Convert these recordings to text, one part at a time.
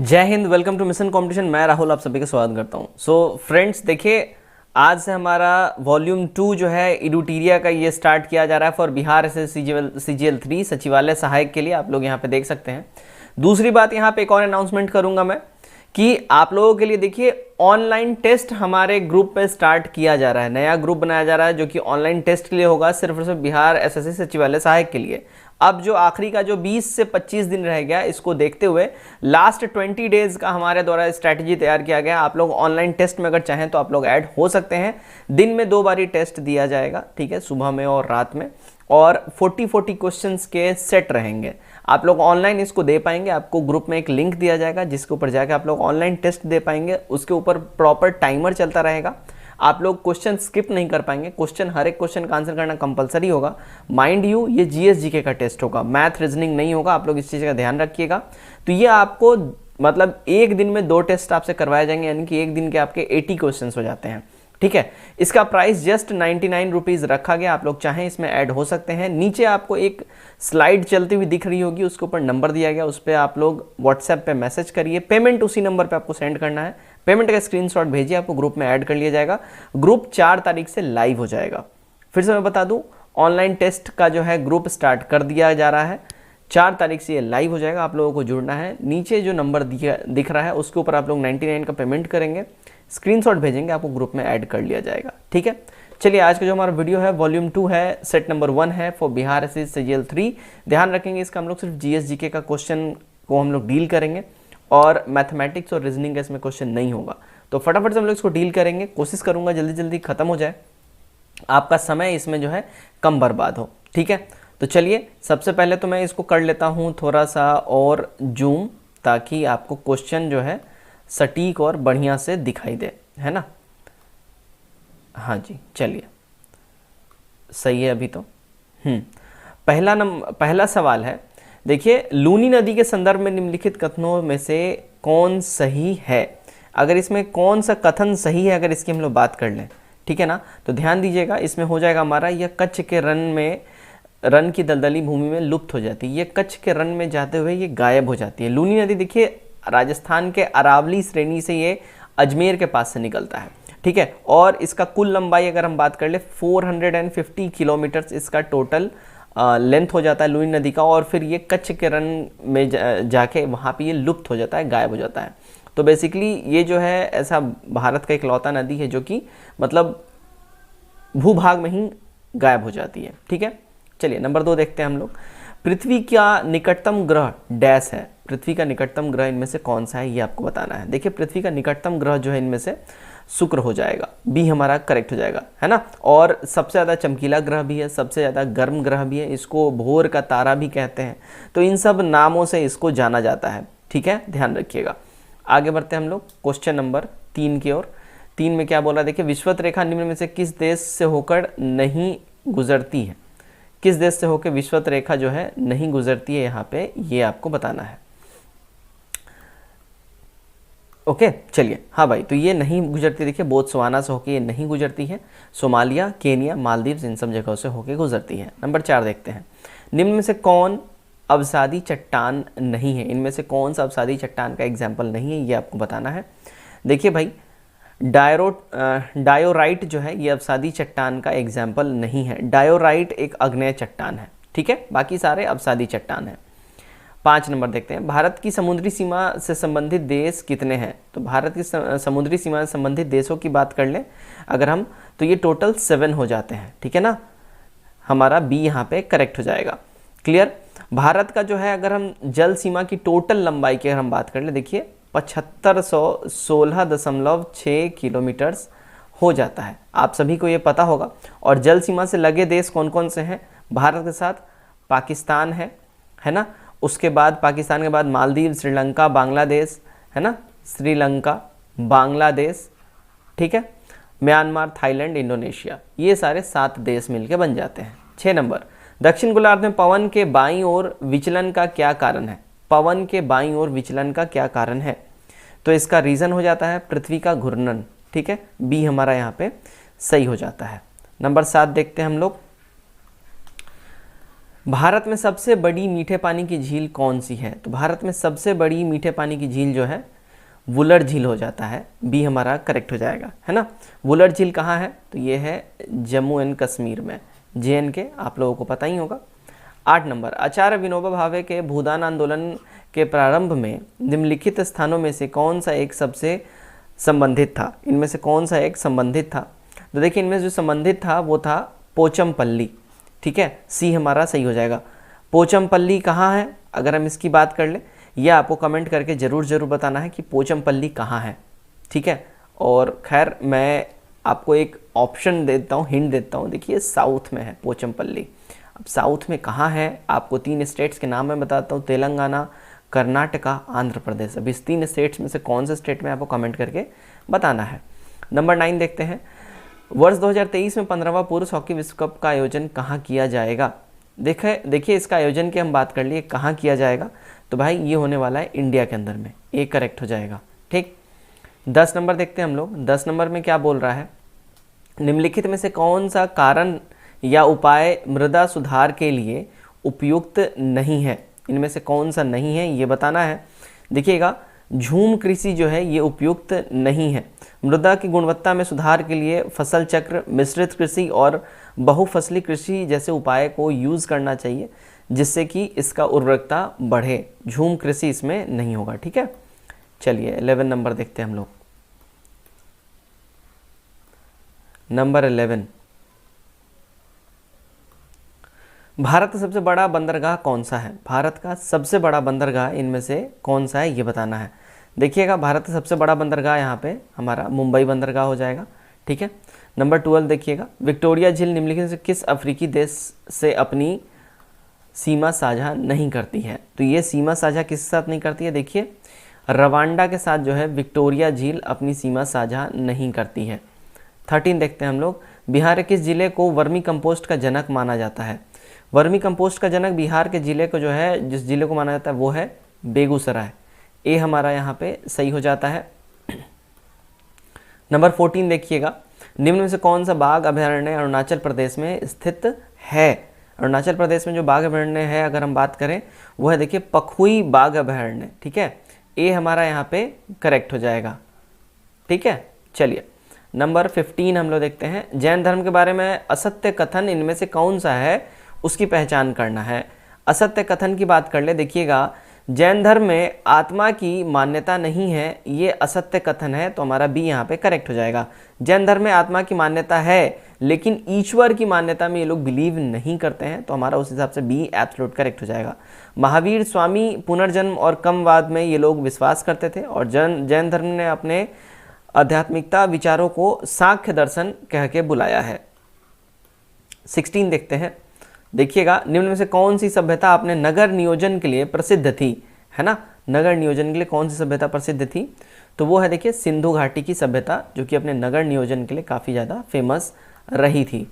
जय हिंद। Welcome to mission competition. मैं राहुल आप सभी का स्वागत करता हूं। सो फ्रेंड्स देखिए, आज से हमारा वॉल्यूम 2 जो है इडुटीरिया का ये स्टार्ट किया जा रहा है फॉर बिहार एस CGL 3 सचिवालय सहायक के लिए। आप लोग यहाँ पे देख सकते हैं। दूसरी बात यहाँ पे एक और अनाउंसमेंट करूंगा मैं कि आप लोगों के लिए देखिए ऑनलाइन टेस्ट हमारे ग्रुप पे स्टार्ट किया जा रहा है। नया ग्रुप बनाया जा रहा है जो कि ऑनलाइन टेस्ट के लिए होगा, सिर्फ और सिर्फ बिहार SSC सचिवालय सहायक के लिए। अब जो आखिरी का जो 20 से 25 दिन रह गया, इसको देखते हुए लास्ट 20 डेज का हमारे द्वारा स्ट्रैटेजी तैयार किया गया। आप लोग ऑनलाइन टेस्ट में अगर चाहें तो आप लोग ऐड हो सकते हैं। दिन में 2 बारी टेस्ट दिया जाएगा, ठीक है, सुबह में और रात में, और 40 क्वेश्चंस के सेट रहेंगे। आप लोग ऑनलाइन इसको दे पाएंगे। आपको ग्रुप में एक लिंक दिया जाएगा जिसके ऊपर जाकर आप लोग ऑनलाइन टेस्ट दे पाएंगे। उसके ऊपर प्रॉपर टाइमर चलता रहेगा। आप लोग क्वेश्चन स्किप नहीं कर पाएंगे। क्वेश्चन, हर एक क्वेश्चन का आंसर करना कंपलसरी होगा। माइंड यू, ये GS/GK का टेस्ट होगा, मैथ रीजनिंग नहीं होगा। आप लोग इस चीज़ का ध्यान रखिएगा। तो ये आपको मतलब एक दिन में 2 टेस्ट आपसे करवाए जाएंगे, यानी कि एक दिन के आपके 80 क्वेश्चन हो जाते हैं, ठीक है। इसका प्राइस जस्ट 99 रुपीज़ रखा गया। आप लोग चाहें इसमें ऐड हो सकते हैं। नीचे आपको एक स्लाइड चलती हुई दिख रही होगी, उसके ऊपर नंबर दिया गया, उस पर आप लोग व्हाट्सएप पे मैसेज करिए। पेमेंट उसी नंबर पे आपको सेंड करना है। पेमेंट का स्क्रीनशॉट भेजिए, आपको ग्रुप में ऐड कर लिया जाएगा। ग्रुप 4 तारीख से लाइव हो जाएगा। फिर से मैं बता दूं, ऑनलाइन टेस्ट का जो है ग्रुप स्टार्ट कर दिया जा रहा है। 4 तारीख से ये लाइव हो जाएगा। आप लोगों को जुड़ना है। नीचे जो नंबर दिख रहा है उसके ऊपर आप लोग 99 का पेमेंट करेंगे, स्क्रीनशॉट भेजेंगे, आपको ग्रुप में ऐड कर लिया जाएगा, ठीक है। चलिए, आज का जो हमारा वीडियो है वॉल्यूम 2 है, सेट नंबर 1 है फॉर बिहार SSC CGL 3। ध्यान रखेंगे, इसका हम लोग सिर्फ GS/GK का क्वेश्चन को हम लोग डील करेंगे और मैथमेटिक्स और रीजनिंग का इसमें क्वेश्चन नहीं होगा। तो फटाफट से हम लोग इसको डील करेंगे। कोशिश करूंगा जल्दी जल्दी खत्म हो जाए, आपका समय इसमें जो है कम बर्बाद हो, ठीक है। तो चलिए, सबसे पहले तो मैं इसको कर लेता हूं थोड़ा सा और जूम, ताकि आपको क्वेश्चन जो है सटीक और बढ़िया से दिखाई दे, है ना। हाँ जी, चलिए, सही है अभी तो। पहला सवाल है, देखिए, लूनी नदी के संदर्भ में निम्नलिखित कथनों में से कौन सही है। अगर इसमें कौन सा कथन सही है, अगर इसकी हम लोग बात कर लें, ठीक है ना, तो ध्यान दीजिएगा। इसमें हो जाएगा हमारा, यह कच्छ के रन की दलदली भूमि में लुप्त हो जाती है। ये कच्छ के रन में जाते हुए ये गायब हो जाती है। लूनी नदी देखिए राजस्थान के अरावली श्रेणी से ये अजमेर के पास से निकलता है, ठीक है। और इसका कुल लंबाई अगर हम बात कर ले 450 किलोमीटर इसका टोटल लेंथ हो जाता है लूनी नदी का। और फिर ये कच्छ के रन में जाके वहाँ पे ये लुप्त हो जाता है, गायब हो जाता है। तो बेसिकली ये जो है ऐसा भारत का इकलौता नदी है जो कि मतलब भूभाग में ही गायब हो जाती है, ठीक है। चलिए, नंबर 2 देखते हैं हम लोग। पृथ्वी का निकटतम ग्रह डैश है। पृथ्वी का निकटतम ग्रह इनमें से कौन सा है, ये आपको बताना है। देखिए, पृथ्वी का निकटतम ग्रह जो है इनमें से शुक्र हो जाएगा, बी हमारा करेक्ट हो जाएगा, है ना। और सबसे ज़्यादा चमकीला ग्रह भी है, सबसे ज़्यादा गर्म ग्रह भी है, इसको भोर का तारा भी कहते हैं। तो इन सब नामों से इसको जाना जाता है, ठीक है, ध्यान रखिएगा। आगे बढ़ते हैं हम लोग क्वेश्चन नंबर 3 की ओर। 3 में क्या बोला, देखिए, विषुवत रेखा निम्न में से किस देश से होकर नहीं गुजरती है। किस देश से होकर विषुवत रेखा जो है नहीं गुजरती है, यहाँ पे ये आपको बताना है। ओके, चलिए, हाँ भाई, तो ये नहीं गुजरती, देखिए, बोत्सवाना से होकर ये नहीं गुजरती है। सोमालिया, केनिया, मालदीव, इन सब जगहों से होकर गुजरती है। नंबर 4 देखते हैं। निम्न में से कौन अवसादी चट्टान नहीं है। इनमें से कौन सा अवसादी चट्टान का एग्जाम्पल नहीं है, ये आपको बताना है। देखिए भाई, डायोराइट जो है ये अवसादी चट्टान का एग्जाम्पल नहीं है। डायोराइट एक आग्नेय चट्टान है, ठीक है, बाकी सारे अवसादी चट्टान है। 5 नंबर देखते हैं। भारत की समुद्री सीमा से संबंधित देश कितने हैं। तो भारत की समुद्री सीमा से संबंधित देशों की बात कर लें अगर हम, तो ये टोटल 7 हो जाते हैं, ठीक है ना। हमारा बी यहाँ पे करेक्ट हो जाएगा। क्लियर। भारत का जो है अगर हम जल सीमा की टोटल लंबाई की अगर हम बात कर ले, देखिए 7516.6 किलोमीटर हो जाता है। आप सभी को ये पता होगा। और जल सीमा से लगे देश कौन कौन से हैं। भारत के साथ पाकिस्तान है ना। उसके बाद पाकिस्तान के बाद मालदीव, श्रीलंका, बांग्लादेश, है ना, श्रीलंका, बांग्लादेश, ठीक है, म्यांमार, थाईलैंड, इंडोनेशिया, ये सारे 7 देश मिलके बन जाते हैं। 6 नंबर। दक्षिण गोलार्ध में पवन के बाईं ओर विचलन का क्या कारण है। पवन के बाईं ओर विचलन का क्या कारण है। तो इसका रीजन हो जाता है पृथ्वी का घूर्णन, ठीक है, बी हमारा यहाँ पे सही हो जाता है। नंबर 7 देखते हैं हम लोग। भारत में सबसे बड़ी मीठे पानी की झील कौन सी है? तो भारत में सबसे बड़ी मीठे पानी की झील जो है वुलर झील हो जाता है, बी हमारा करेक्ट हो जाएगा, है ना। वुलर झील कहाँ है? तो ये है जम्मू एंड कश्मीर में, JNK, आप लोगों को पता ही होगा। 8 नंबर, आचार्य विनोबा भावे के भूदान आंदोलन के प्रारंभ में निम्नलिखित स्थानों में से कौन सा एक सबसे संबंधित था? इनमें से कौन सा एक संबंधित था? तो देखिए इनमें जो संबंधित था वो था पोचमपल्ली, ठीक है, सी हमारा सही हो जाएगा। पोचमपल्ली कहाँ है अगर हम इसकी बात कर ले, ये आपको कमेंट करके ज़रूर बताना है कि पोचमपल्ली कहाँ है, ठीक है। और खैर मैं आपको एक ऑप्शन देता हूँ, हिंट देता हूँ, देखिए साउथ में है पोचमपल्ली। अब साउथ में कहाँ है, आपको 3 स्टेट्स के नाम मैं बताता हूँ, तेलंगाना, कर्नाटका, आंध्र प्रदेश। अब इस 3 स्टेट्स में से कौन से स्टेट में आपको कमेंट करके बताना है। नंबर 9 देखते हैं, वर्ष 2023 में 15वां पुरुष हॉकी विश्व कप का आयोजन कहाँ किया जाएगा? देखिए इसका आयोजन की हम बात कर लिए, कहाँ किया जाएगा, तो भाई ये होने वाला है इंडिया के अंदर में, ए करेक्ट हो जाएगा, ठीक। 10 नंबर देखते हैं हम लोग। 10 नंबर में क्या बोल रहा है, निम्नलिखित में से कौन सा कारण या उपाय मृदा सुधार के लिए उपयुक्त नहीं है? इनमें से कौन सा नहीं है ये बताना है। देखिएगा झूम कृषि जो है ये उपयुक्त नहीं है। मृदा की गुणवत्ता में सुधार के लिए फसल चक्र, मिश्रित कृषि और बहुफसली कृषि जैसे उपाय को यूज़ करना चाहिए जिससे कि इसका उर्वरकता बढ़े। झूम कृषि इसमें नहीं होगा, ठीक है। चलिए 11 नंबर देखते हैं हम लोग। नंबर 11, भारत का सबसे बड़ा बंदरगाह कौन सा है? भारत का सबसे बड़ा बंदरगाह इनमें से कौन सा है ये बताना है। देखिएगा भारत का सबसे बड़ा बंदरगाह यहाँ पे हमारा मुंबई बंदरगाह हो जाएगा, ठीक है। नंबर 12 देखिएगा, विक्टोरिया झील निम्नलिखित से किस अफ्रीकी देश से अपनी सीमा साझा नहीं करती है? तो ये सीमा साझा किस साथ नहीं करती है? देखिए रवांडा के साथ जो है विक्टोरिया झील अपनी सीमा साझा नहीं करती है। 13 देखते हैं हम लोग, बिहार के किस जिले को वर्मी कंपोस्ट का जनक माना जाता है? वर्मी कंपोस्ट का जनक बिहार के जिले को जो है, जिस जिले को माना जाता है वो है बेगूसराय, ए हमारा यहाँ पे सही हो जाता है। नंबर 14 देखिएगा, निम्न में से कौन सा बाघ अभयारण्य अरुणाचल प्रदेश में स्थित है? अरुणाचल प्रदेश में जो बाघ अभयारण्य है अगर हम बात करें वो है देखिए पखुई बाघ अभयारण्य, ठीक है, ए हमारा यहाँ पे करेक्ट हो जाएगा, ठीक है। चलिए नंबर 15 हम लोग देखते हैं, जैन धर्म के बारे में असत्य कथन इनमें से कौन सा है उसकी पहचान करना है। असत्य कथन की बात कर ले, देखिएगा जैन धर्म में आत्मा की मान्यता नहीं है, ये असत्य कथन है, तो हमारा बी यहाँ पे करेक्ट हो जाएगा। जैन धर्म में आत्मा की मान्यता है लेकिन ईश्वर की मान्यता में ये लोग बिलीव नहीं करते हैं, तो हमारा उस हिसाब से बी एब्सोल्यूट करेक्ट हो जाएगा। महावीर स्वामी पुनर्जन्म और कमवाद में ये लोग विश्वास करते थे और जैन धर्म ने अपने आध्यात्मिकता विचारों को सांख्य दर्शन कह के बुलाया है। 16 देखते हैं, देखिएगा निम्न में से कौन सी सभ्यता अपने नगर नियोजन के लिए प्रसिद्ध थी? है ना, नगर नियोजन के लिए कौन सी सभ्यता प्रसिद्ध थी? तो वो है देखिए सिंधु घाटी की सभ्यता, जो कि अपने नगर नियोजन के लिए काफ़ी ज़्यादा फेमस रही थी।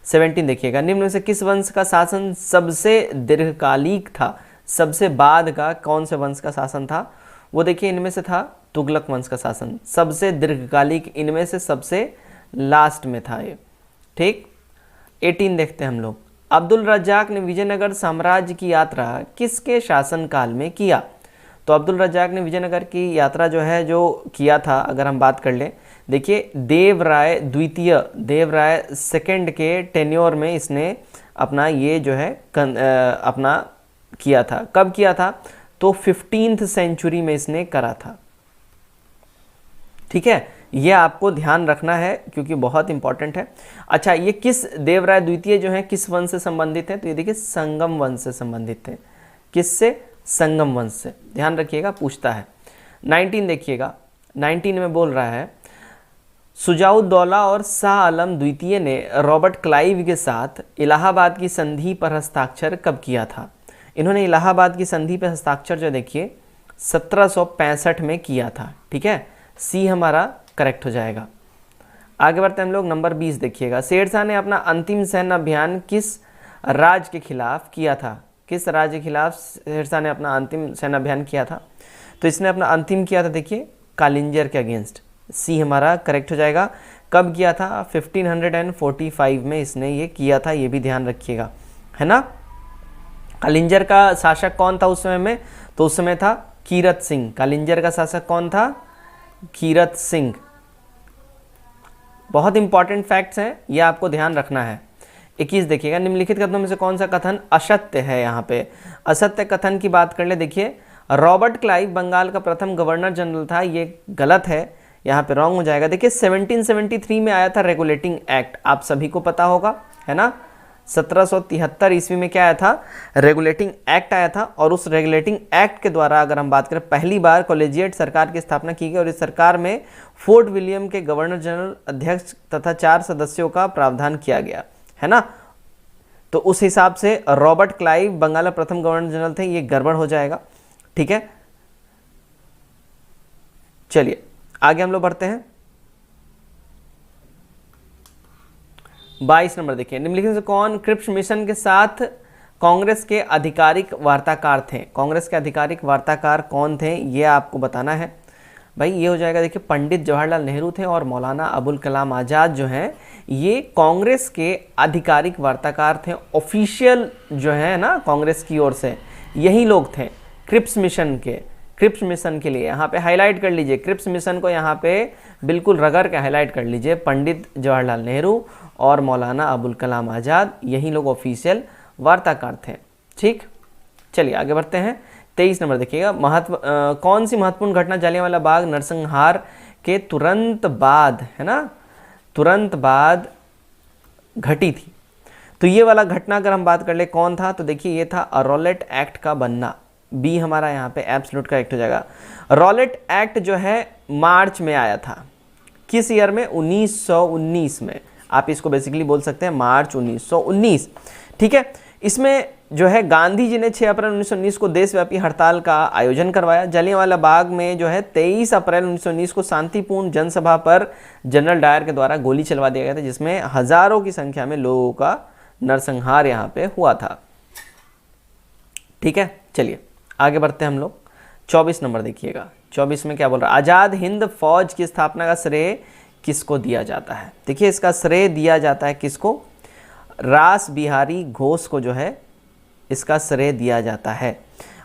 17 देखिएगा, निम्न में से किस वंश का शासन सबसे दीर्घकालिक था? सबसे बाद का कौन से वंश का शासन था? वो देखिए इनमें से था तुगलक वंश का शासन, सबसे दीर्घकालिक इनमें से सबसे लास्ट में था ये, ठीक। 18 देखते हैं हम लोग, अब्दुल रज्जाक ने विजयनगर साम्राज्य की यात्रा किसके शासनकाल में किया? तो अब्दुल रज्जाक ने विजयनगर की यात्रा जो है जो किया था अगर हम बात कर ले, देखिए देवराय द्वितीय, देवराय सेकंड के टेन्योर में इसने अपना ये जो है अपना किया था। कब किया था? तो 15th सेंचुरी में इसने करा था, ठीक है। ये आपको ध्यान रखना है क्योंकि बहुत इंपॉर्टेंट है। अच्छा, ये किस देवराय द्वितीय जो है किस वंश से संबंधित है? तो ये देखिए संगम वंश से संबंधित है। किससे? संगम वंश से, ध्यान रखिएगा, पूछता है। 19 देखिएगा, 19 में बोल रहा है, सुजाउद्दौला और शाह आलम द्वितीय ने रॉबर्ट क्लाइव के साथ इलाहाबाद की संधि पर हस्ताक्षर कब किया था? इन्होंने इलाहाबाद की संधि पर हस्ताक्षर जो देखिए 1765 में किया था, ठीक है, सी हमारा करेक्ट हो जाएगा। आगे बढ़ते हैं हम लोग, नंबर 20 देखिएगा, शेरशाह ने अपना अंतिम सैन्य अभियान किस राज्य के खिलाफ किया था? किस राज्य के खिलाफ शेरशाह ने अपना अंतिम सैन्य अभियान किया था? तो इसने अपना अंतिम किया था देखिए कालिंजर के अगेंस्ट, सी हमारा करेक्ट हो जाएगा। कब किया था? 1545 में इसने ये किया था, ये भी ध्यान रखिएगा, है ना। कालिंजर का शासक कौन था उस समय में? तो उस समय था कीरत सिंह। कालिंजर का शासक कौन था? कीरत सिंह। बहुत इंपॉर्टेंट फैक्ट्स हैं, ये आपको ध्यान रखना है। 21 देखिएगा, निम्नलिखित कथनों में से कौन सा कथन असत्य है? यहाँ पे असत्य कथन की बात कर ले। देखिए, रॉबर्ट क्लाइव बंगाल का प्रथम गवर्नर जनरल था, ये गलत है, यहाँ पे रॉन्ग हो जाएगा। देखिए 1773 में आया था रेगुलेटिंग एक्ट, आप सभी को पता होगा, है ना। 1773 ईस्वी में क्या आया था? रेगुलेटिंग एक्ट आया था। और उस रेगुलेटिंग एक्ट के द्वारा अगर हम बात करें, पहली बार कॉलेजिएट सरकार की स्थापना की गई और इस सरकार में फोर्ट विलियम के गवर्नर जनरल, अध्यक्ष तथा 4 सदस्यों का प्रावधान किया गया, है ना। तो उस हिसाब से रॉबर्ट क्लाइव बंगाल का प्रथम गवर्नर जनरल थे, ये गड़बड़ हो जाएगा, ठीक है। चलिए आगे हम लोग बढ़ते हैं। 22 नंबर देखिए, निम्नलिखित से कौन क्रिप्स मिशन के साथ कांग्रेस के आधिकारिक वार्ताकार थे? कांग्रेस के आधिकारिक वार्ताकार कौन थे, ये आपको बताना है भाई। ये हो जाएगा, देखिए पंडित जवाहरलाल नेहरू थे और मौलाना अबुल कलाम आज़ाद जो हैं, ये कांग्रेस के आधिकारिक वार्ताकार थे। ऑफिशियल जो है ना कांग्रेस की ओर से यही लोग थे क्रिप्स मिशन के। क्रिप्स मिशन के लिए यहाँ पे हाईलाइट कर लीजिए, क्रिप्स मिशन को यहाँ पे बिल्कुल रगड़ के हाईलाइट कर लीजिए। पंडित जवाहरलाल नेहरू और मौलाना अबुल कलाम आज़ाद, यही लोग ऑफिशियल वार्ताकार थे, ठीक। चलिए आगे बढ़ते हैं। 23 नंबर देखिएगा, कौन सी महत्वपूर्ण घटना जलियांवाला बाग नरसंहार के तुरंत बाद, है ना, तुरंत बाद घटी थी? तो ये वाला घटना अगर हम बात कर ले कौन था, तो देखिए ये था रॉलेट एक्ट का बनना। बी हमारा यहाँ पे एब्सोल्यूट करेक्ट हो जाएगा। रॉलेट एक्ट जो है मार्च में आया था, किस ईयर में? 1919 में। आप इसको बेसिकली बोल सकते हैं मार्च 1919, ठीक है। इसमें जो है गांधी जी ने 6 अप्रैल 1919 को देशव्यापी हड़ताल का आयोजन करवाया। जलियांवाला बाग में जो है 23 अप्रैल 1919 को शांतिपूर्ण जनसभा पर जनरल डायर के द्वारा गोली चलवा दिया गया था, जिसमें हजारों की संख्या में लोगों का नरसंहार यहाँ पे हुआ था, ठीक है। चलिए आगे बढ़ते हैं हम लोग। 24 नंबर देखिएगा, 24 में क्या बोल रहा है? आज़ाद हिंद फौज की स्थापना का श्रेय किसको दिया जाता है? देखिए इसका श्रेय दिया जाता है किसको? रास बिहारी घोष को जो है इसका श्रेय दिया जाता है।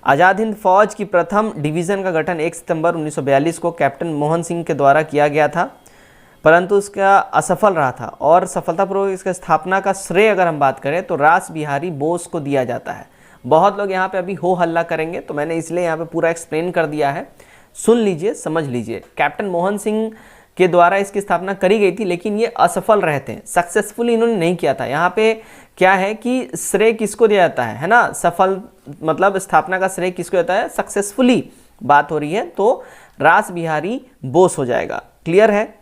आज़ाद हिंद फौज की प्रथम डिवीज़न का गठन 1 सितंबर 1942 को कैप्टन मोहन सिंह के द्वारा किया गया था, परंतु उसका असफल रहा था और सफलतापूर्वक इसका स्थापना का श्रेय अगर हम बात करें तो रास बिहारी बोस को दिया जाता है। बहुत लोग यहाँ पे अभी हो हल्ला करेंगे, तो मैंने इसलिए यहाँ पे पूरा एक्सप्लेन कर दिया है, सुन लीजिए, समझ लीजिए। कैप्टन मोहन सिंह के द्वारा इसकी स्थापना करी गई थी, लेकिन ये असफल रहे थे, सक्सेसफुली इन्होंने नहीं किया था। यहाँ पे क्या है कि श्रेय किसको दिया जाता है ना, सफल मतलब स्थापना का श्रेय किसको जाता है? सक्सेसफुली बात हो रही है तो रास बिहारी बोस हो जाएगा। क्लियर है?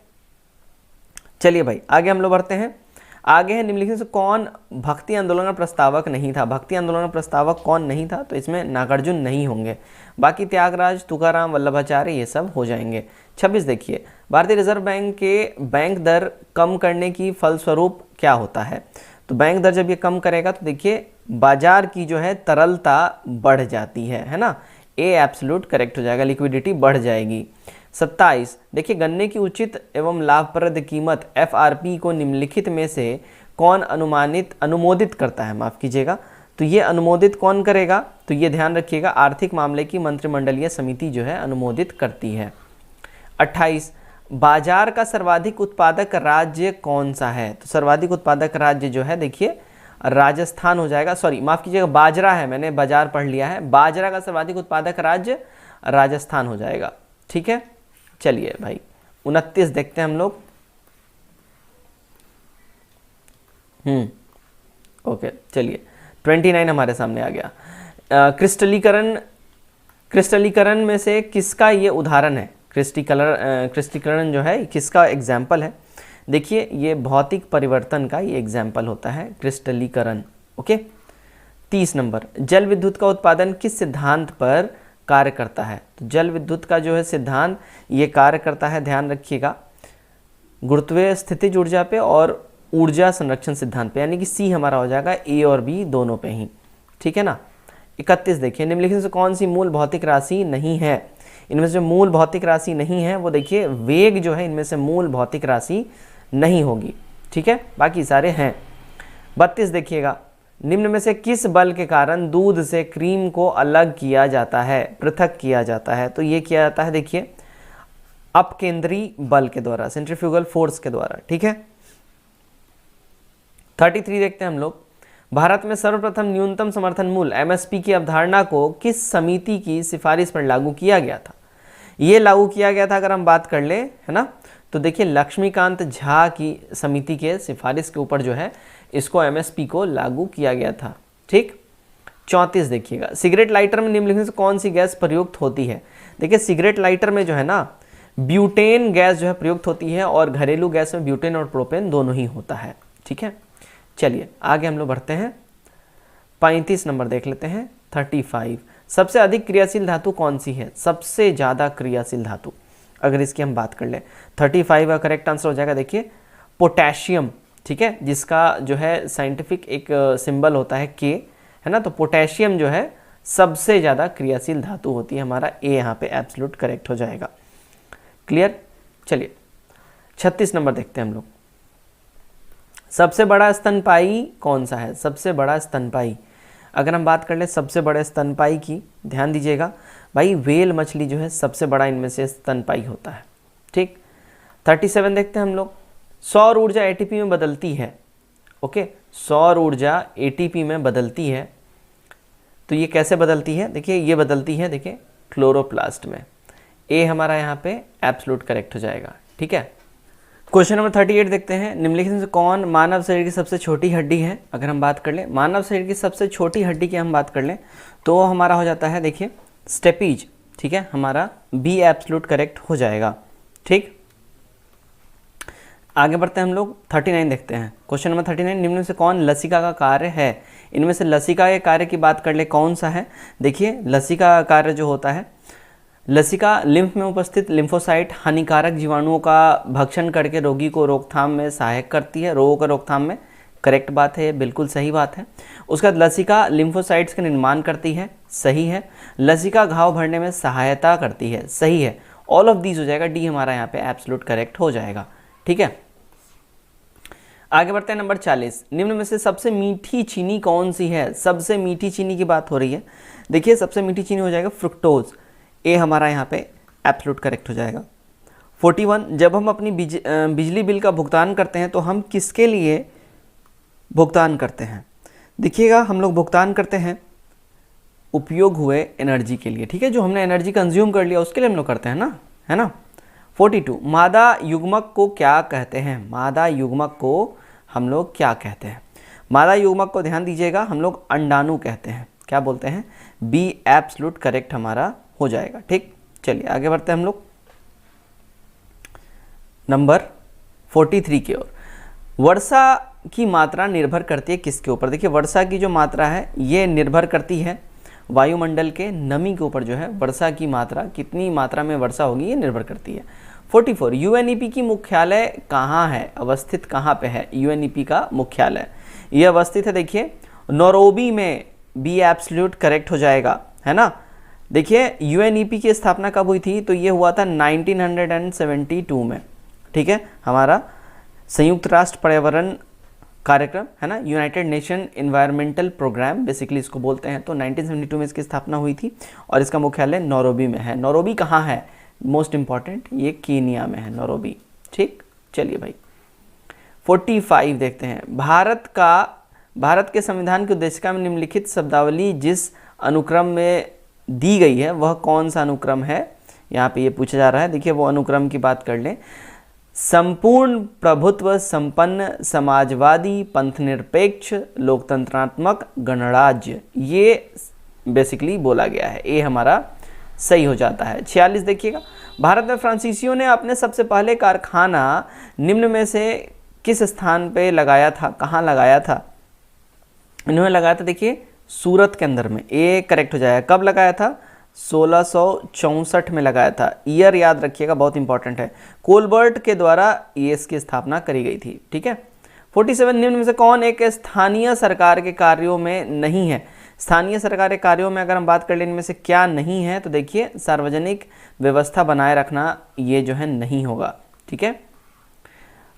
चलिए भाई आगे हम लोग बढ़ते हैं। आगे है, निम्नलिखित से कौन भक्ति आंदोलन का प्रस्तावक नहीं था? भक्ति आंदोलन का प्रस्तावक कौन नहीं था? तो इसमें नागार्जुन नहीं होंगे, बाकी त्यागराज, तुकाराम, वल्लभाचार्य ये सब हो जाएंगे। 26 देखिए, भारतीय रिजर्व बैंक के बैंक दर कम करने की फलस्वरूप क्या होता है? तो बैंक दर जब ये कम करेगा तो देखिए बाजार की जो है तरलता बढ़ जाती है ना। ए एब्सोल्यूट करेक्ट हो जाएगा, लिक्विडिटी बढ़ जाएगी। 27 देखिए, गन्ने की उचित एवं लाभप्रद कीमत FRP को निम्नलिखित में से कौन अनुमोदित करता है? माफ़ कीजिएगा, तो ये अनुमोदित कौन करेगा? तो ये ध्यान रखिएगा, आर्थिक मामले की मंत्रिमंडलीय समिति जो है अनुमोदित करती है। 28 बाजार का सर्वाधिक उत्पादक राज्य कौन सा है? तो सर्वाधिक उत्पादक राज्य जो है देखिए राजस्थान हो जाएगा, सॉरी माफ़ कीजिएगा, बाजरा है, मैंने बाजार पढ़ लिया है। बाजरा का सर्वाधिक उत्पादक राज्य राजस्थान हो जाएगा, ठीक है। चलिए भाई 29 देखते हैं हम लोग। ओके चलिए 29 हमारे सामने आ गया। क्रिस्टलीकरण में से किसका ये उदाहरण है? क्रिस्टलीकरण जो है किसका एग्जाम्पल है? देखिए ये भौतिक परिवर्तन का ये एग्जाम्पल होता है क्रिस्टलीकरण, ओके। 30 नंबर, जल विद्युत का उत्पादन किस सिद्धांत पर कार्य करता है? तो जल विद्युत का जो है सिद्धांत ये कार्य करता है, ध्यान रखिएगा, गुरुत्वीय स्थितिज ऊर्जा पे और ऊर्जा संरक्षण सिद्धांत पे, यानी कि सी हमारा हो जाएगा, ए और बी दोनों पे ही, ठीक है ना। 31 देखिए, निम्नलिखित से कौन सी मूल भौतिक राशि नहीं है? इनमें से जो मूल भौतिक राशि नहीं है वो देखिए वेग जो है, इनमें से मूल भौतिक राशि नहीं होगी, ठीक है, बाकी सारे हैं। 32 देखिएगा, निम्न में से किस बल के कारण दूध से क्रीम को अलग किया जाता है, पृथक किया जाता है? तो ये किया जाता है देखिए अपकेंद्री बल के द्वारा, सेंट्रीफ्यूगल फोर्स के द्वारा। ठीक है, 33 देखते हैं हम लोग। भारत में सर्वप्रथम न्यूनतम समर्थन मूल्य एमएसपी की अवधारणा को किस समिति की सिफारिश पर लागू किया गया था? ये लागू किया गया था अगर हम बात कर ले, है ना, तो देखिए लक्ष्मीकांत झा की समिति के सिफारिश के ऊपर जो है इसको एमएसपी को लागू किया गया था। ठीक, 34 देखिएगा। सिगरेट लाइटर में निम्नलिखित से कौन सी गैस प्रयुक्त होती है? देखिए सिगरेट लाइटर में जो है ना ब्यूटेन गैस जो है प्रयुक्त होती है, और घरेलू गैस में ब्यूटेन और प्रोपेन दोनों ही होता है। ठीक है, चलिए आगे हम लोग बढ़ते हैं। 35 नंबर देख लेते हैं। 35, सबसे अधिक क्रियाशील धातु कौन सी है? सबसे ज़्यादा क्रियाशील धातु अगर इसकी हम बात कर लें, 35 का करेक्ट आंसर हो जाएगा देखिए पोटेशियम। ठीक है, जिसका जो है साइंटिफिक एक सिंबल होता है के, है ना, तो पोटेशियम जो है सबसे ज़्यादा क्रियाशील धातु होती है। हमारा ए यहाँ पे एब्सोल्यूट करेक्ट हो जाएगा। क्लियर, चलिए 36 नंबर देखते हैं हम लोग। सबसे बड़ा स्तनपायी कौन सा है? सबसे बड़ा स्तनपायी अगर हम बात कर ले सबसे बड़े स्तनपायी की, ध्यान दीजिएगा भाई, व्हेल मछली जो है सबसे बड़ा इनमें से स्तनपायी होता है। ठीक, 37 देखते हैं हम लोग। सौर ऊर्जा एटीपी में बदलती है। ओके, सौर ऊर्जा एटीपी में बदलती है, तो ये कैसे बदलती है? देखिए ये बदलती है देखिए क्लोरोप्लास्ट में। ए हमारा यहाँ पे एब्सोल्यूट करेक्ट हो जाएगा। ठीक है, क्वेश्चन नंबर 38 देखते हैं। निम्नलिखित में से कौन मानव शरीर की सबसे छोटी हड्डी है? अगर हम बात कर लें मानव शरीर की सबसे छोटी हड्डी की हम बात कर लें तो हमारा हो जाता है देखिए स्टेपीज। ठीक है, हमारा बी एब्सोल्यूट करेक्ट हो जाएगा। ठीक, आगे बढ़ते हैं हम लोग। 39 देखते हैं। क्वेश्चन नंबर 39, निम्न में से कौन लसिका का कार्य है? इनमें से लसिका के कार्य की बात कर ले कौन सा है? देखिए लसिका का कार्य जो होता है, लसिका लिम्फ में उपस्थित लिम्फोसाइट हानिकारक जीवाणुओं का भक्षण करके रोगी को रोकथाम में सहायक करती है, रोगों का रोकथाम में। करेक्ट बात है, बिल्कुल सही बात है। उसके बाद लसिका लिम्फोसाइट्स का निर्माण करती है, सही है। लसिका घाव भरने में सहायता करती है, सही है। ऑल ऑफ दीज हो जाएगा, डी हमारा यहाँ पे एब्सोल्यूट करेक्ट हो जाएगा। ठीक है, आगे बढ़ते हैं। नंबर 40, निम्न में से सबसे मीठी चीनी कौन सी है? सबसे मीठी चीनी की बात हो रही है। देखिए सबसे मीठी चीनी हो जाएगा फ्रुक्टोज। ए हमारा यहाँ पे एब्सोल्यूट करेक्ट हो जाएगा। 41, जब हम अपनी बिजली बिल का भुगतान करते हैं तो हम किसके लिए भुगतान करते हैं? देखिएगा हम लोग भुगतान करते हैं उपयोग हुए एनर्जी के लिए। ठीक है, जो हमने एनर्जी कंज्यूम कर लिया उसके लिए हम लोग करते हैं ना, है ना। 42, मादा युग्मक को क्या कहते हैं? मादा युग्मक को हम लोग क्या कहते हैं? मादा युग्मक को ध्यान दीजिएगा हम लोग अंडाणु कहते हैं। क्या बोलते हैं? बी एब्सोल्यूट करेक्ट हमारा हो जाएगा। ठीक, चलिए आगे बढ़ते हैं हम लोग नंबर 43 की ओर। वर्षा की मात्रा निर्भर करती है किसके ऊपर? देखिए वर्षा की जो मात्रा है ये निर्भर करती है वायुमंडल के नमी के ऊपर। जो है वर्षा की मात्रा, कितनी मात्रा में वर्षा होगी ये निर्भर करती है। 44, यूएनईपी की मुख्यालय कहाँ है? अवस्थित कहाँ पे है यूएनईपी का मुख्यालय? ये अवस्थित है देखिए नैरोबी में। बी एब्सोल्यूट करेक्ट हो जाएगा, है ना। देखिए यूएनईपी की स्थापना कब हुई थी? तो ये हुआ था 1972 में। ठीक है, हमारा संयुक्त राष्ट्र पर्यावरण कार्यक्रम, है ना, united nation environmental programme basically इसको बोलते हैं। तो 1972 में इसकी स्थापना हुई थी और इसका मुख्यालय नैरोबी में है। नैरोबी कहाँ है? मोस्ट इंपॉर्टेंट, ये कीनिया में है नैरोबी। ठीक, चलिए भाई 45 देखते हैं। भारत के संविधान की उद्देशिका में निम्नलिखित शब्दावली जिस अनुक्रम में दी गई है वह कौन सा अनुक्रम है? यहाँ पे ये पूछा जा रहा है। देखिए वो अनुक्रम की बात कर लें, संपूर्ण प्रभुत्व संपन्न समाजवादी पंथनिरपेक्ष लोकतंत्रात्मक गणराज्य, ये बेसिकली बोला गया है। ए हमारा सही हो जाता है। 46 देखिएगा। भारत में फ्रांसीसियों ने अपने सबसे पहले कारखाना निम्न में से किस स्थान पे लगाया था? कहाँ लगाया था? इन्होंने लगाया था देखिए सूरत के अंदर में। ए करेक्ट हो जाएगा। कब लगाया था? 1664 में लगाया था। ईयर याद रखिएगा, बहुत इंपॉर्टेंट है। कोलबर्ट के द्वारा इसकी स्थापना करी गई थी। ठीक है। 47, निम्न में से कौन एक स्थानीय सरकार के कार्यों में नहीं है? स्थानीय सरकार के कार्यों में अगर हम बात कर लें इनमें से क्या नहीं है, तो देखिए सार्वजनिक व्यवस्था बनाए रखना ये जो है नहीं होगा। ठीक है।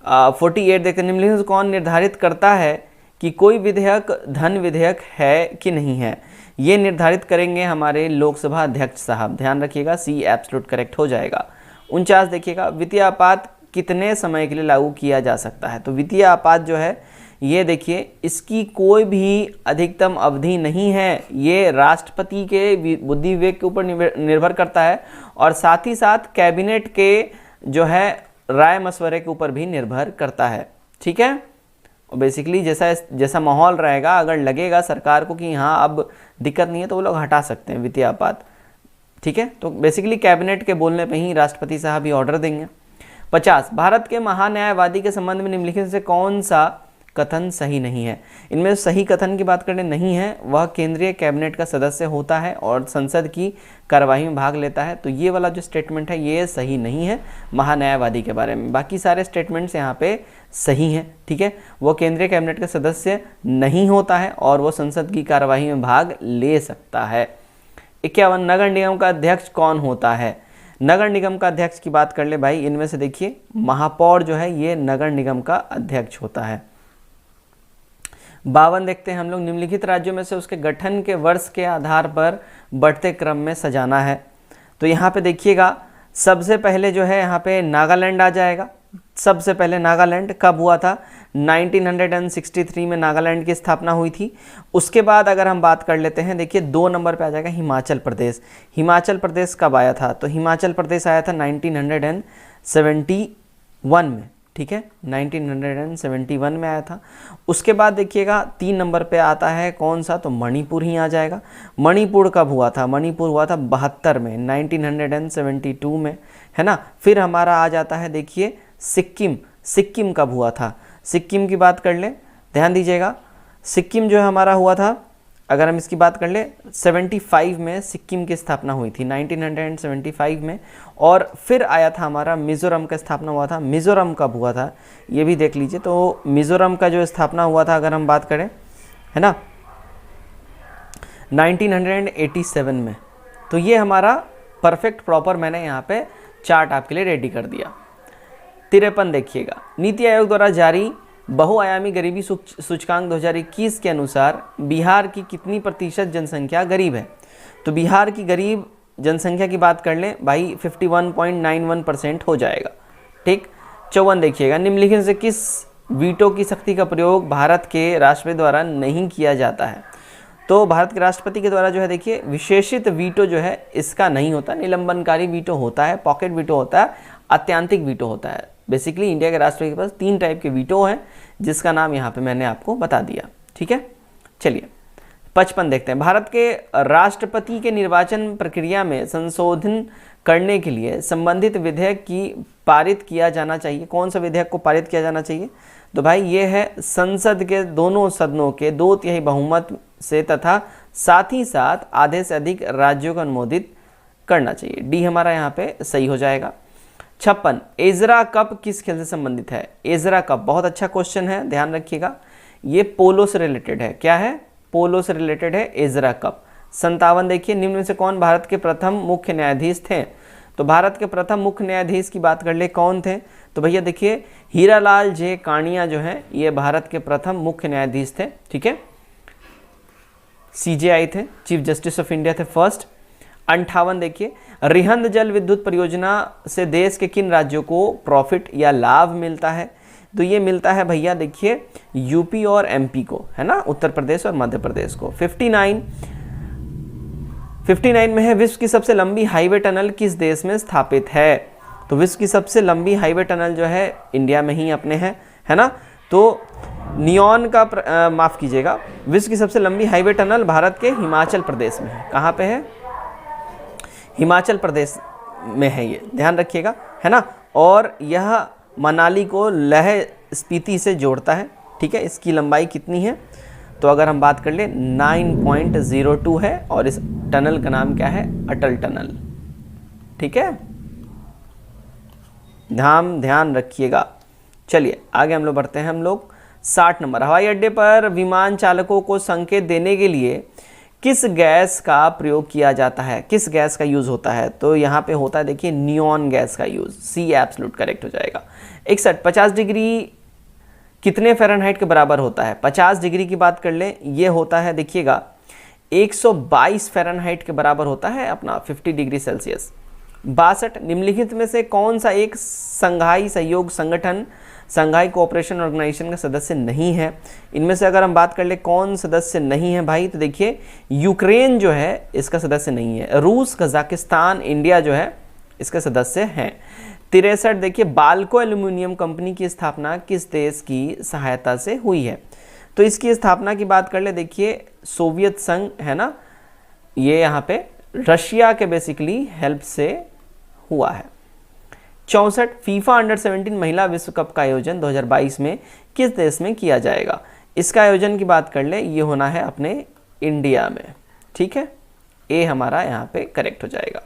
48 देखते हैं। निम्नलिखित में से कौन निर्धारित करता है कि कोई विधेयक धन विधेयक है कि नहीं है, ये निर्धारित करेंगे हमारे लोकसभा अध्यक्ष साहब। ध्यान रखिएगा, सी एब्सोल्यूट करेक्ट हो जाएगा। 49 देखिएगा, वित्तीय आपात कितने समय के लिए लागू किया जा सकता है। तो वित्तीय आपात जो है ये देखिए, इसकी कोई भी अधिकतम अवधि नहीं है, ये राष्ट्रपति के बुद्धि विवेक के ऊपर निर्भर करता है और साथ ही साथ कैबिनेट के जो है राय मशवरे के ऊपर भी निर्भर करता है। ठीक है, और बेसिकली जैसा माहौल रहेगा, अगर लगेगा सरकार को कि हाँ अब दिक्कत नहीं है, तो वो लोग हटा सकते हैं वित्तीय आपात। ठीक है, तो बेसिकली कैबिनेट के बोलने पे ही राष्ट्रपति साहब भी ऑर्डर देंगे। 50, भारत के महान्यायवादी के संबंध में निम्नलिखित से कौन सा कथन सही नहीं है। इनमें सही कथन की बात करने नहीं है, वह केंद्रीय कैबिनेट का सदस्य होता है और संसद की कार्यवाही में भाग लेता है। तो ये वाला जो स्टेटमेंट है ये सही नहीं है महान्यायवादी के बारे में। बाकी सारे स्टेटमेंट्स यहाँ पे सही हैं। ठीक है, वो केंद्रीय कैबिनेट का सदस्य नहीं होता है और वो संसद की कार्यवाही में भाग ले सकता है। 51, नगर निगम का अध्यक्ष कौन होता है। नगर निगम का अध्यक्ष की बात कर ले भाई, इनमें से देखिए महापौर जो है ये नगर निगम का अध्यक्ष होता है। 52 देखते हैं हम लोग, निम्नलिखित राज्यों में से उसके गठन के वर्ष के आधार पर बढ़ते क्रम में सजाना है। तो यहाँ पे देखिएगा, सबसे पहले जो है यहाँ पे नागालैंड आ जाएगा। सबसे पहले नागालैंड कब हुआ था, 1963 में नागालैंड की स्थापना हुई थी। उसके बाद अगर हम बात कर लेते हैं, देखिए 2 नंबर पे आ जाएगा हिमाचल प्रदेश। हिमाचल प्रदेश कब आया था, तो हिमाचल प्रदेश आया था 1971 में। ठीक है, 1971 में आया था। उसके बाद देखिएगा 3 नंबर पे आता है कौन सा, तो मणिपुर ही आ जाएगा। मणिपुर कब हुआ था, मणिपुर हुआ था 72 में, 1972 में, है ना। फिर हमारा आ जाता है देखिए सिक्किम। सिक्किम कब हुआ था, सिक्किम की बात कर ले, ध्यान दीजिएगा। सिक्किम जो है हमारा हुआ था, अगर हम इसकी बात कर ले 75 में सिक्किम की स्थापना हुई थी, 1975 में। और फिर आया था हमारा मिज़ोरम का स्थापना हुआ था। मिज़ोरम कब हुआ था ये भी देख लीजिए। तो मिज़ोरम का जो स्थापना हुआ था अगर हम बात करें, है ना, 1987 में। तो ये हमारा परफेक्ट प्रॉपर मैंने यहाँ पे चार्ट आपके लिए रेडी कर दिया। 53 देखिएगा, नीति आयोग द्वारा जारी बहुआयामी गरीबी सूचकांक 2021 के अनुसार बिहार की कितनी प्रतिशत जनसंख्या गरीब है। तो बिहार की गरीब जनसंख्या की बात कर लें भाई, 51.91% हो जाएगा। ठीक, 54 देखिएगा, निम्नलिखित से किस वीटो की शक्ति का प्रयोग भारत के राष्ट्रपति द्वारा नहीं किया जाता है। तो भारत के राष्ट्रपति के द्वारा जो है देखिए विशेषित वीटो जो है इसका नहीं होता, निलंबनकारी वीटो होता है, पॉकेट वीटो होता है, अत्यंतिक वीटो होता है। बेसिकली इंडिया के राष्ट्रपति के पास 3 टाइप के वीटो हैं, जिसका नाम यहाँ पे मैंने आपको बता दिया। ठीक है, चलिए 55 देखते हैं, भारत के राष्ट्रपति के निर्वाचन प्रक्रिया में संशोधन करने के लिए संबंधित विधेयक की पारित किया जाना चाहिए। कौन सा विधेयक को पारित किया जाना चाहिए, तो भाई ये है संसद के दोनों सदनों के 2/3 बहुमत से तथा साथ ही साथ आधे से अधिक राज्यों को अनुमोदित करना चाहिए। डी हमारा यहाँ पे सही हो जाएगा। 56, एजरा कप किस खेल से संबंधित है। एजरा कप बहुत अच्छा क्वेश्चन है, ध्यान रखिएगा। ये पोलो से रिलेटेड है। क्या है, पोलो से रिलेटेड है एजरा कप। 57 देखिए, निम्न में से कौन भारत के प्रथम मुख्य न्यायाधीश थे। तो भारत के प्रथम मुख्य न्यायाधीश की बात कर ले, कौन थे, तो भैया देखिए हीरालाल जे कानिया जो है ये भारत के प्रथम मुख्य न्यायाधीश थे। ठीक है, CJI थे, चीफ जस्टिस ऑफ इंडिया थे फर्स्ट। 58 देखिए, रिहंद जल विद्युत परियोजना से देश के किन राज्यों को प्रॉफिट या लाभ मिलता है। तो ये मिलता है भैया देखिए यूपी और MP को, है ना, उत्तर प्रदेश और मध्य प्रदेश को। 59 में है, विश्व की सबसे लंबी हाईवे टनल किस देश में स्थापित है। तो विश्व की सबसे लंबी हाईवे टनल जो है इंडिया में ही अपने है ना। तो नियॉन का माफ़ कीजिएगा, विश्व की सबसे लंबी हाईवे टनल भारत के हिमाचल प्रदेश में है। कहाँ पे है, हिमाचल प्रदेश में है, ये ध्यान रखिएगा, है ना। और यह मनाली को लेह स्पीति से जोड़ता है। ठीक है, इसकी लंबाई कितनी है, तो अगर हम बात कर ले 9.02 है और इस टनल का नाम क्या है, अटल टनल। ठीक है, ध्यान रखिएगा। चलिए आगे हम लोग बढ़ते हैं। हम लोग 60 नंबर, हवाई अड्डे पर विमान चालकों को संकेत देने के लिए किस गैस का प्रयोग किया जाता है, किस गैस का यूज़ होता है। तो यहाँ पे होता है देखिए नियॉन गैस का यूज़। सी एब्सोल्यूट करेक्ट हो जाएगा। 61, 50 डिग्री कितने फ़ारेनहाइट के बराबर होता है? 50 डिग्री की बात कर लें, ये होता है देखिएगा 122 फ़ारेनहाइट के बराबर होता है अपना 50 डिग्री सेल्सियस। 62 निम्नलिखित में से कौन सा एक संघाई सहयोग संगठन, संघाई कोऑपरेशन ऑर्गेनाइजेशन का सदस्य नहीं है? इनमें से अगर हम बात कर ले कौन सदस्य नहीं है भाई, तो देखिए यूक्रेन जो है इसका सदस्य नहीं है, रूस, कजाकिस्तान, इंडिया जो है इसके सदस्य हैं। 63 देखिए बाल्को एल्यूमिनियम कंपनी की स्थापना किस देश की सहायता से हुई है? तो इसकी स्थापना की बात कर ले, देखिए सोवियत संघ है ना, ये यहाँ पे रशिया के बेसिकली हेल्प से हुआ है। 64 फीफा अंडर 17 महिला विश्व कप का आयोजन 2022 में किस देश में किया जाएगा? इसका आयोजन की बात कर ले, ये होना है अपने इंडिया में, ठीक है, ए हमारा यहाँ पे करेक्ट हो जाएगा।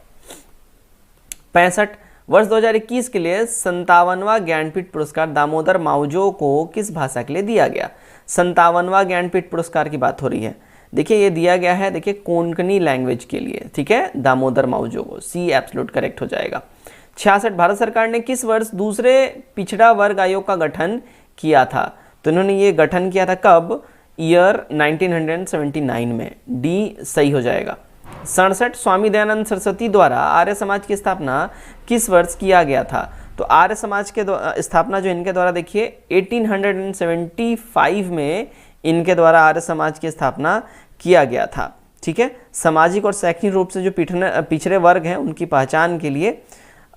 65 वर्ष 2021 के लिए 57वां ज्ञानपीठ पुरस्कार दामोदर मावजो को किस भाषा के लिए दिया गया? 57वां ज्ञानपीठ पुरस्कार की बात हो रही है, देखिए ये दिया गया है, देखिए कोंकणी लैंग्वेज के लिए, ठीक है, दामोदर मावजो को, सी एब्सोल्यूट करेक्ट हो जाएगा। 66 भारत सरकार ने किस वर्ष दूसरे पिछड़ा वर्ग आयोग का गठन किया था? तो इन्होंने ये गठन किया था कब? ईयर 1979 में, डी सही हो जाएगा। 67 स्वामी दयानंद सरस्वती द्वारा आर्य समाज की स्थापना किस वर्ष किया गया था? तो आर्य समाज के स्थापना जो इनके द्वारा देखिए 1875 में इनके द्वारा आर्य समाज की स्थापना किया गया था, ठीक है। सामाजिक और शैक्षणिक रूप से जो पिछड़े वर्ग हैं उनकी पहचान के लिए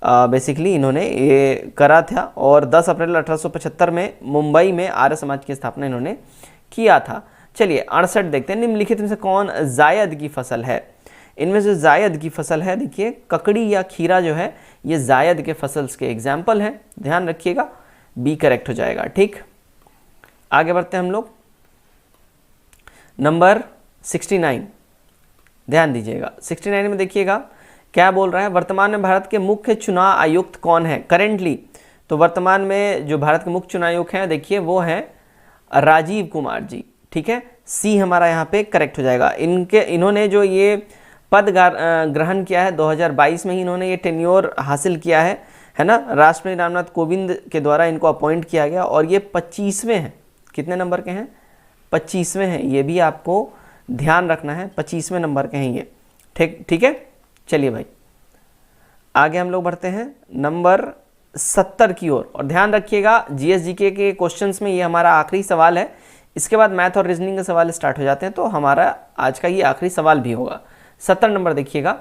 बेसिकली इन्होंने ये करा था, और 10 अप्रैल 1875 में मुंबई में आर्य समाज की स्थापना इन्होंने किया था। चलिए 68 देखते हैं, निम्नलिखित में से कौन जायद की फसल है? इनमें से जायद की फसल है, देखिए ककड़ी या खीरा जो है ये जायद के फसल्स के एग्जाम्पल हैं, ध्यान रखिएगा, बी करेक्ट हो जाएगा, ठीक। आगे बढ़ते हैं हम लोग, नंबर 69 ध्यान दीजिएगा। 69 में देखिएगा क्या बोल रहा है, वर्तमान में भारत के मुख्य चुनाव आयुक्त कौन है करेंटली? तो वर्तमान में जो भारत के मुख्य चुनाव आयुक्त हैं देखिए वो हैं राजीव कुमार जी, ठीक है, सी हमारा यहाँ पे करेक्ट हो जाएगा। इन्होंने जो ये पद ग्रहण किया है 2022 में ही इन्होंने ये टेन्योर हासिल किया है ना, राष्ट्रपति रामनाथ कोविंद के द्वारा इनको अपॉइंट किया गया, और ये 25वें हैं, कितने नंबर के हैं? 25वें हैं, ये भी आपको ध्यान रखना है, 25वें नंबर के हैं ये, ठीक है। चलिए भाई आगे हम लोग बढ़ते हैं नंबर 70 की ओर, और ध्यान रखिएगा जीएसजीके के क्वेश्चंस में ये हमारा आखिरी सवाल है, इसके बाद मैथ और रीजनिंग के सवाल स्टार्ट हो जाते हैं, तो हमारा आज का ये आखिरी सवाल भी होगा। 70 नंबर देखिएगा,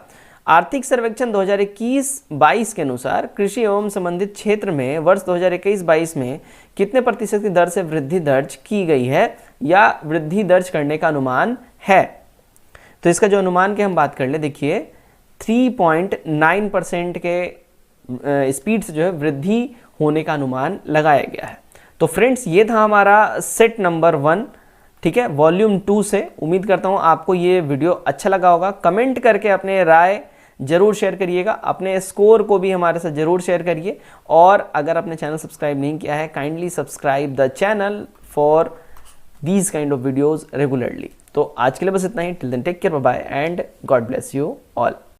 आर्थिक सर्वेक्षण 2021-22 के अनुसार कृषि एवं संबंधित क्षेत्र में वर्ष 2021-22 में कितने प्रतिशत की दर से वृद्धि दर्ज की गई है या वृद्धि दर्ज करने का अनुमान है? तो इसका जो अनुमान की हम बात कर ले, देखिए 3.9% के स्पीड से जो है वृद्धि होने का अनुमान लगाया गया है। तो फ्रेंड्स ये था हमारा सेट नंबर 1, ठीक है, वॉल्यूम 2 से। उम्मीद करता हूँ आपको ये वीडियो अच्छा लगा होगा। कमेंट करके अपने राय जरूर शेयर करिएगा, अपने स्कोर को भी हमारे साथ जरूर शेयर करिए, और अगर आपने चैनल सब्सक्राइब नहीं किया है kindly subscribe the channel for these kind of videos regularly. तो आज के लिए बस इतना ही, till then take care, bye bye and God bless you all.